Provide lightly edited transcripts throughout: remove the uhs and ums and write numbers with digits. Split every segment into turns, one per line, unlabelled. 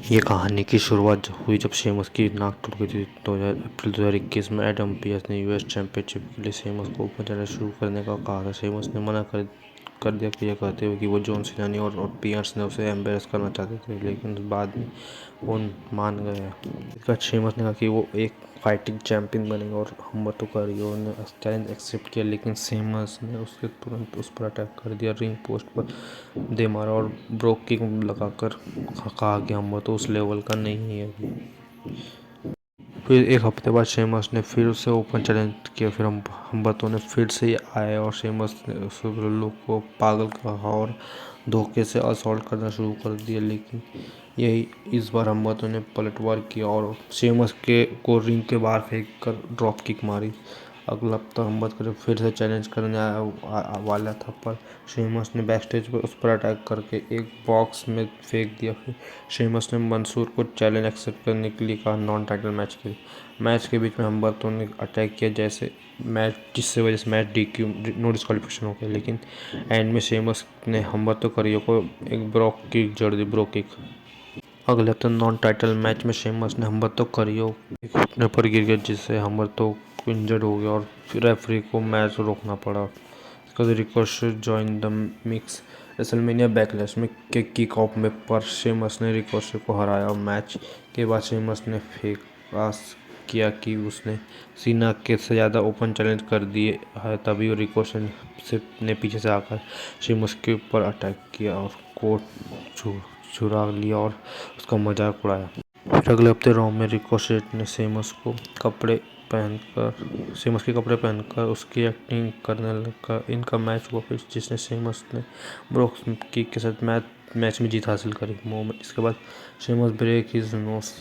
ये कहानी की शुरुआत हुई जब शेमस की नाक टूट गई थी। अप्रैल 2021 में एडम पियर्स ने यूएस चैंपियनशिप के लिए शेमस को ओपन चैलेंज शुरू करने का कहा था। शेमस ने मना कर दिया कि यह कहते हुए कि वो जॉन सीना नहीं और पियर्स ने उसे एम्बेरस करना चाहते थे, लेकिन बाद में वो मान गया। इसके बाद शेमस ने कहा कि वो एक फाइटिंग चैंपियन बनेगा और हम्बर्टो कार्रियो ने चैलेंज एक्सेप्ट किया, लेकिन शेमस ने उसके तुरंत उस पर अटैक कर दिया, रिंग पोस्ट पर दे मारा और ब्रोक किक लगाकर कहा कि हम्बर्टो उस लेवल का नहीं है। फिर एक हफ्ते बाद शेमस ने फिर उसे ओपन चैलेंज किया। फिर हम्बर्टो ने फिर से आए और शेमस ने उस लोग को पागल कहा और धोखे से असॉल्ट करना शुरू कर दिया, लेकिन यही इस बार हम्बर्टो ने पलटवार किया और शेमस को रिंग के बाहर फेंक कर ड्रॉप किक मारी। अगला हफ्ता हम्बर्टो फिर से चैलेंज करने वाला था, पर शेमस ने बैकस्टेज पर उस पर अटैक करके एक बॉक्स में फेंक दिया। फिर शेमस ने मंसूर को चैलेंज एक्सेप्ट करने के लिए कहा नॉन टाइटल मैच के लिए। मैच के बीच में हम्बर्टो ने अटैक किया जिससे वजह से मैच DQ नो डिस्क्वालिफिकेशन हो गया, लेकिन एंड में शेमस ने हम्बर्टो कार्रियो को एक ब्रोक किक जड़ दी, ब्रो किक। अगले हफ्ते नॉन टाइटल मैच में शेमस ने हम्बर्टो कार्रियो के घुटने पर गिर गया, जिससे हम्बर्टो इंजर्ड हो गया और फिर रेफरी को मैच रोकना पड़ा। इसके बाद ricochet join the mix. WrestleMania backlash में के किक ऑफ में पर शेमस ने रिकोशेट को हराया और मैच के बाद शेमस ने फेकास किया कि उसने सीना के से ज़्यादा ओपन चैलेंज कर दिए है। तभी रिकोशेट ने पीछे से आकर शेमस के ऊपर अटैक किया और कोट चुरा लिया और उसका मजाक उड़ाया। फिर अगले हफ्ते रॉ में रिकोशेट ने शेमस के कपड़े पहनकर उसकी एक्टिंग करने लगा। इनका मैच हुआ फिर, जिसने शेमस ने ब्रोक किक के साथ मैच में जीत हासिल करी। इसके बाद शेमस ब्रेक हिज नोज।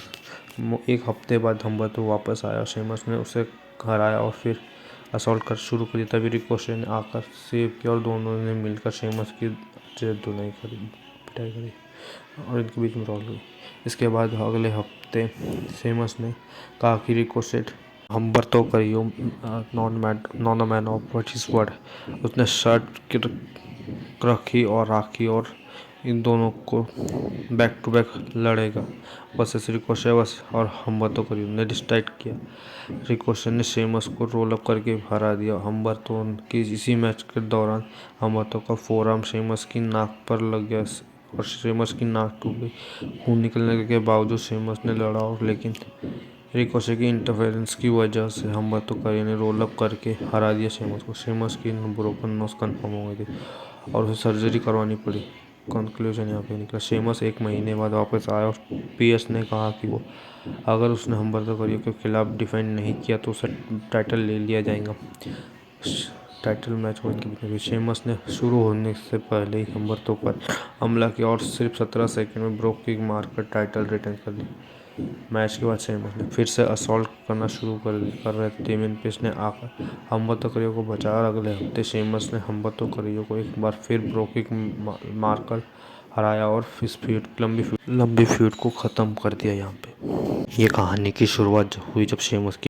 एक हफ्ते बाद हम्बर्टो वापस आया, शेमस ने उसे हराया और फिर असॉल्ट कर शुरू कर दिया। तभी रिकोशेट ने आकर सेव किया और दोनों ने मिलकर शेमस की पिटाई करी और इनके बीच में रॉल हुई। इसके बाद अगले हफ्ते शेमस ने कहा कि रिकोशेट हम्बर्टो कार्रियो नॉन मैन ऑफ हिज वर्ड। उसने शर्ट रखी और राखी और इन दोनों को बैक टू बैक लड़ेगा। बस रिकोशेट और हम्बर्टो कार्रियो ने डिसाइड किया। रिकोशेट ने शेमस को रोल अप करके हरा दिया। हम्बर्टो की इसी मैच के दौरान हम्बर्टो का फोरआर्म शेमस की नाक पर लग गया और शेमस की नाक टूट गई। खून निकलने के बावजूद शेमस ने लड़ा और लेकिन रिकोशेट की इंटरफेरेंस की वजह से हम्बर्टो कार्रियो ने रोल अप करके हरा दिया शेमस को। शेमस की ब्रोकन नोज कंफर्म हो गई थी और उसे सर्जरी करवानी पड़ी। कंक्लूजन यहाँ पे निकला, शेमस 1 महीने बाद वापस आया और पियर्स ने कहा कि वो अगर उसने हम्बर्टो कार्रियो के खिलाफ डिफेंड नहीं किया तो उसे टाइटल ले लिया जाएगा। टाइटल मैच हो इनके बीच में। शेमस ने शुरू होने से पहले ही हम्बर्टो पर हमला किया और सिर्फ 17 सेकंड में ब्रोक किक मारकर टाइटल रिटेन कर लिया। मैच के बाद शेमस ने फिर से असॉल्ट करना शुरू कर रहे थे। डेमियन प्रिस्ट ने आकर हम्बर्टो कार्रियो को बचाया और अगले हफ्ते शेमस ने हम्बर्टो कार्रियो को एक बार फिर ब्रोक किक मारकर हराया और इस लंबी फ्यूड को ख़त्म कर दिया। यहाँ पे ये कहानी की शुरुआत हुई जब शेमस की